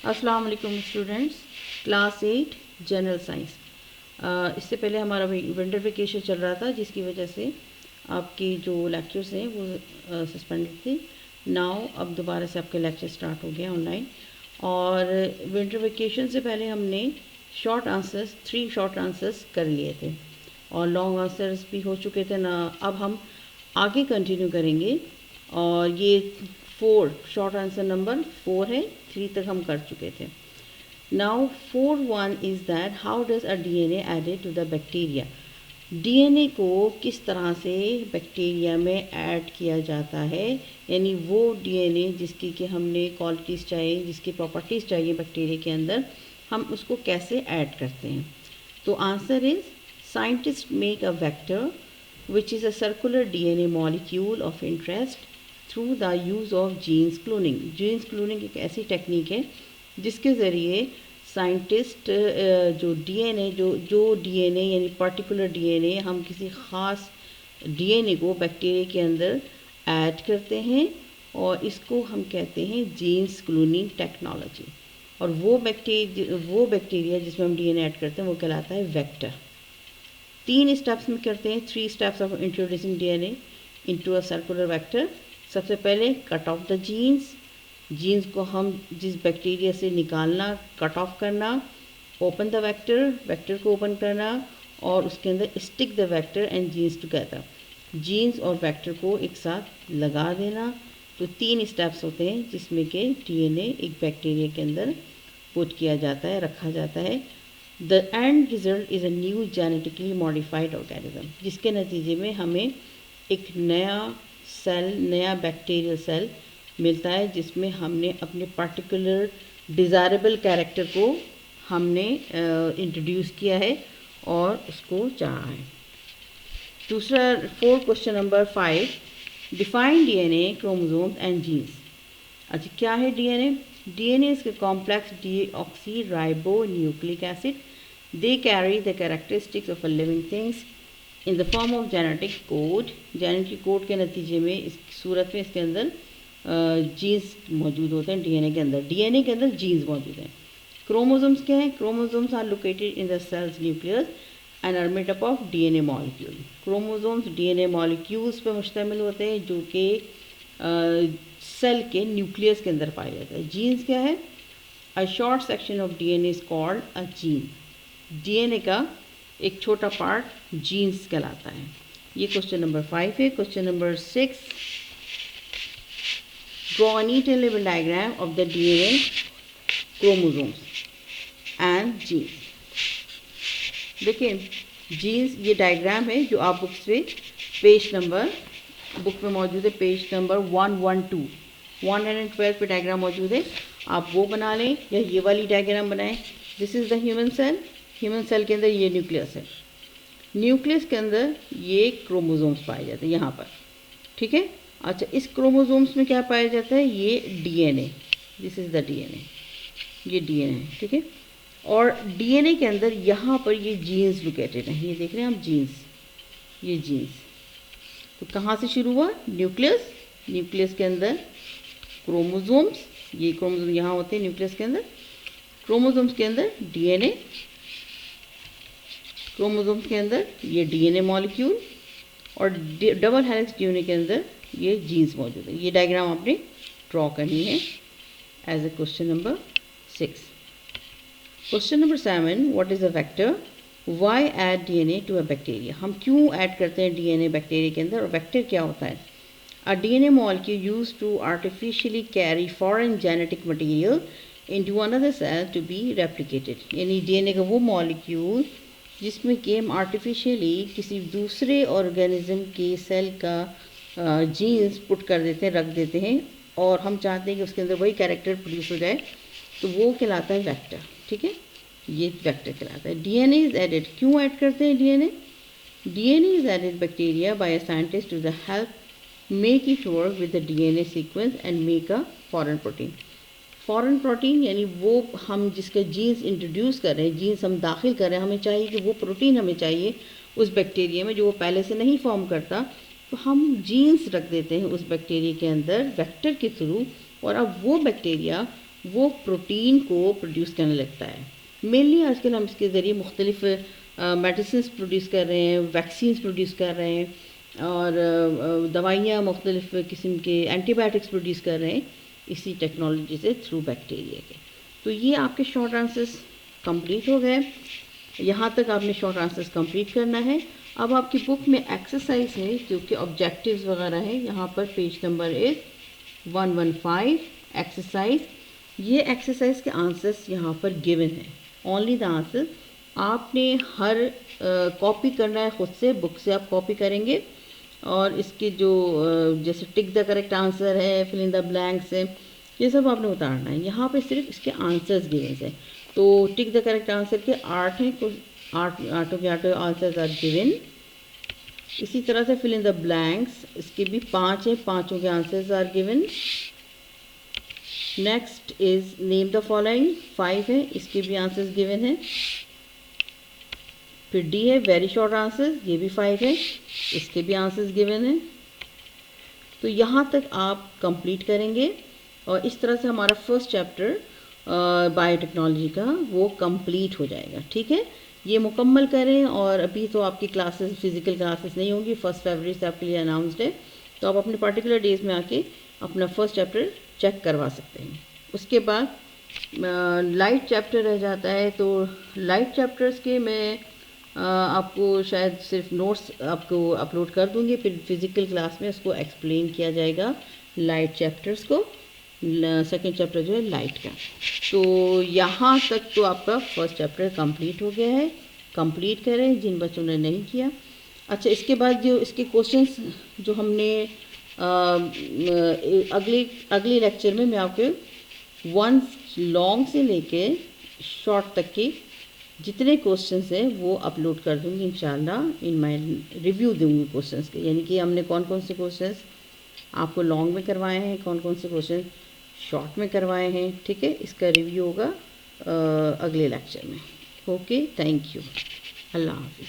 अस्सलाम वालेकुम students, class 8 general science. इससे पहले हमारा विंटर वेकेशन चल रहा था, जिसकी वजह से आपके जो लेक्चर्स हैं वो सस्पेंडेड थे। नाउ अब दोबारा से आपके लेक्चर स्टार्ट हो गए ऑनलाइन। और विंटर वेकेशन से पहले हमने शॉर्ट आंसर्स 3 शॉर्ट आंसर्स कर लिए थे और लॉन्ग आंसर्स भी हो चुके थे ना। अब हम आगे कंटिन्यू करेंगे और ये 4 शॉर्ट आंसर नंबर 4 है, 3 तक हम कर चुके थे। Now 4.1 is that how does a DNA added to the bacteria. DNA को किस तरह से बैक्टीरिया में ऐड किया जाता है, यानी वो डीएनए जिसकी कि हमने क्वालिटीज़ चाहिए, जिसकी प्रॉपर्टीज़ चाहिए बैक्टीरिया के अंदर, हम उसको कैसे ऐड करते हैं। तो answer is scientist make a vector which is a circular DNA molecule of interest through the use of genes cloning। Genes cloning एक ऐसी टेक्निक है जिसके ज़रिए साइंटिस्ट जो डीएनए जो डीएनए यानी पर्टिकुलर डीएनए, हम किसी ख़ास डीएनए को बैक्टीरिया के अंदर ऐड करते हैं और इसको हम कहते हैं जीन्स क्लोनिंग टेक्नोलॉजी। और वो बैक्टीरिया जिसमें हम डीएनए ऐड करते हैं वो कहलाता है वेक्टर। 3 स्टेप्स में करते हैं, 3 steps of introducing DNA into a circular vector. सबसे पहले कट ऑफ द जीन्स को हम जिस बैक्टीरिया से निकालना, कट ऑफ करना, ओपन द वेक्टर को ओपन करना और उसके अंदर stick the vector and genes together, genes और वेक्टर को एक साथ लगा देना। तो 3 स्टेप्स होते हैं जिसमें कि डीएनए एक बैक्टीरिया के अंदर पुट किया जाता है, रखा जाता है। The end result is a new genetically modified organism, जिसके नतीजे में हमें एक नया सेल, नया बैक्टीरियल सेल मिलता है जिसमें हमने अपने पर्टिकुलर डिज़ायरेबल कैरेक्टर को हमने इंट्रोड्यूस किया है और उसको चाहा है। दूसरा 4 question number 5, define DNA, chromosomes and genes. अच्छा, क्या है DNA? DNA is a complex deoxyribonucleic acid. They carry the characteristics of a living things in the form of genetic code। genetic code के नतीजे में इस सूरत में इसके अंदर जीन्स मौजूद होते हैं। डीएनए के अंदर जीन्स मौजूद हैं। क्रोमोसोम्स क्या हैं? Chromosomes are located in the cells nucleus and are made up of DNA molecule. Chromosomes DNA molecules पर मुश्तमिल होते हैं जो कि सेल के न्यूक्लियस के अंदर पाया जाता है। जीन्स क्या है? A short section of DNA is called a gene. DNA का एक छोटा पार्ट जीन्स कहलाता है। ये क्वेश्चन नंबर 5 है। Question number 6, draw a neat and लेवल diagram of the DNA, chromosomes and genes. देखिए जीन्स, ये डायग्राम है जो आप बुक्स पे पेज नंबर बुक में मौजूद है, पेज नंबर 112 112 पे डायग्राम मौजूद है। आप वो बना लें या ये वाली डायग्राम बनाएं। This is the human cell. Human cell के अंदर ये न्यूक्लियस है। न्यूक्लियस के अंदर ये क्रोमोसोम्स पाए जाते हैं यहाँ पर, ठीक है। अच्छा, इस क्रोमोसोम्स में क्या पाया जाता है? ये DNA. This is the DNA, ये डीएनए है, ठीक है। और डीएनए के अंदर यहाँ पर ये जीन्स लोकेटेड हैं। ये देख रहे हैं आप, जीन्स, ये जीन्स। तो कहाँ से शुरू हुआ? न्यूक्लियस के अंदर क्रोमोसोम्स, ये क्रोमोसोम यहाँ होते हैं न्यूक्लियस के अंदर। क्रोमोसोम्स के अंदर डीएनए, क्रोमोसोम्स के अंदर ये डीएनए मॉलिक्यूल और डबल हेलिक्स डीएनए के अंदर ये जीन्स मौजूद है। ये डायग्राम आपने ड्रॉ करनी है as a question number 6। Question number 7, what is a vector? Why add DNA to a bacteria. हम क्यों ऐड करते हैं डीएनए बैक्टीरिया के अंदर और वेक्टर क्या होता है? A DNA molecule used to artificially carry foreign genetic material into another cell to be replicated। यानी डीएनए का वो मॉलिक्यूल जिसमें कि हम आर्टिफिशियली किसी दूसरे ऑर्गेनिज्म के सेल का जीन्स पुट कर देते हैं, रख देते हैं, और हम चाहते हैं कि उसके अंदर वही कैरेक्टर प्रोड्यूस हो जाए, तो वो कहलाता है वेक्टर, ठीक है। ये वेक्टर कहलाता है। डीएनए इज एडेड, क्यों ऐड करते हैं DNA? DNA is added bacteria by a scientist to the help make it work with the DNA sequence and make a foreign protein. Foreign protein यानी वो हम जिसके जीन्स इंट्रोड्यूस कर रहे हैं, जीन्स हम दाखिल कर रहे हैं, हमें चाहिए कि वो प्रोटीन हमें चाहिए उस बैक्टीरिया में जो वो पहले से नहीं फॉर्म करता, तो हम जीन्स रख देते हैं उस बैक्टीरिया के अंदर वेक्टर के थ्रू, और अब वो बैक्टीरिया वो प्रोटीन को प्रोड्यूस करने लगता है। मेनली आजकल हम इसके ज़रिए मुख्तलिफ मेडिसिन प्रोड्यूस कर रहे हैं, वैक्सीन्स प्रोड्यूस कर रहे हैं और दवाइयाँ मुख्तलिफ किस्म के एंटीबायोटिक्स प्रोड्यूस कर रहे हैं इसी टेक्नोलॉजी से थ्रू बैक्टीरिया के। तो ये आपके शॉर्ट आंसर्स कंप्लीट हो गए। यहाँ तक आपने शॉर्ट आंसर्स कंप्लीट करना है। अब आपकी बुक में एक्सरसाइज है जो कि ऑब्जेक्टिव्स वगैरह है। यहाँ पर पेज नंबर इज़ 115 एक्सरसाइज। ये एक्सरसाइज के आंसर्स यहाँ पर गिवन है, ओनली द आंसर। आपने हर कॉपी करना है खुद से, बुक से आप कॉपी करेंगे और इसके जो जैसे टिक द करेक्ट आंसर है, फिल इन द ब्लैंक्स है, ये सब आपने उतारना है। यहाँ पे सिर्फ इसके आंसर्स गिवन है। तो टिक द करेक्ट आंसर के 8 हैं, कुछ आठों के आठों आंसर्स आर गिवन। इसी तरह से फिल इन द ब्लैंक्स, इसके भी 5 हैं, पाँचों के answers are given. Next is name the following, 5 है, इसके भी आंसर्स गिवन है। फिर डी है वेरी शॉर्ट आंसर, ये भी 5 है, इसके भी आंसर्स गिवन है। तो यहाँ तक आप कंप्लीट करेंगे और इस तरह से हमारा फर्स्ट चैप्टर बायोटेक्नोलॉजी का वो कंप्लीट हो जाएगा। ठीक है, ये मुकम्मल करें। और अभी तो आपकी क्लासेस, फिज़िकल क्लासेस नहीं होंगी, 1 फरवरी से आपके लिए अनाउंसड है। तो आप अपने पर्टिकुलर डेज में आके अपना फर्स्ट चैप्टर चेक करवा सकते हैं। उसके बाद लाइट चैप्टर रह जाता है। तो लाइट चैप्टर्स के मैं आपको शायद सिर्फ नोट्स आपको अपलोड कर दूंगी, फिर फिज़िकल क्लास में उसको एक्सप्लेन किया जाएगा लाइट चैप्टर्स को। सेकंड चैप्टर जो है लाइट का। तो यहाँ तक तो आपका फर्स्ट चैप्टर कंप्लीट हो गया है। कंप्लीट करें जिन बच्चों ने नहीं किया। अच्छा, इसके बाद जो इसके क्वेश्चंस जो हमने अगले लेक्चर में मैं आपको वन लॉन्ग से लेके शॉर्ट तक के जितने क्वेश्चंस हैं वो अपलोड कर दूंगी इंशाल्लाह। इन माय रिव्यू दूंगी क्वेश्चंस के, यानी कि हमने कौन कौन से क्वेश्चंस आपको लॉन्ग में करवाए हैं, कौन कौन से क्वेश्चन शॉर्ट में करवाए हैं। ठीक है, इसका रिव्यू होगा अगले लेक्चर में। ओके, थैंक यू, अल्लाह हाफिज़।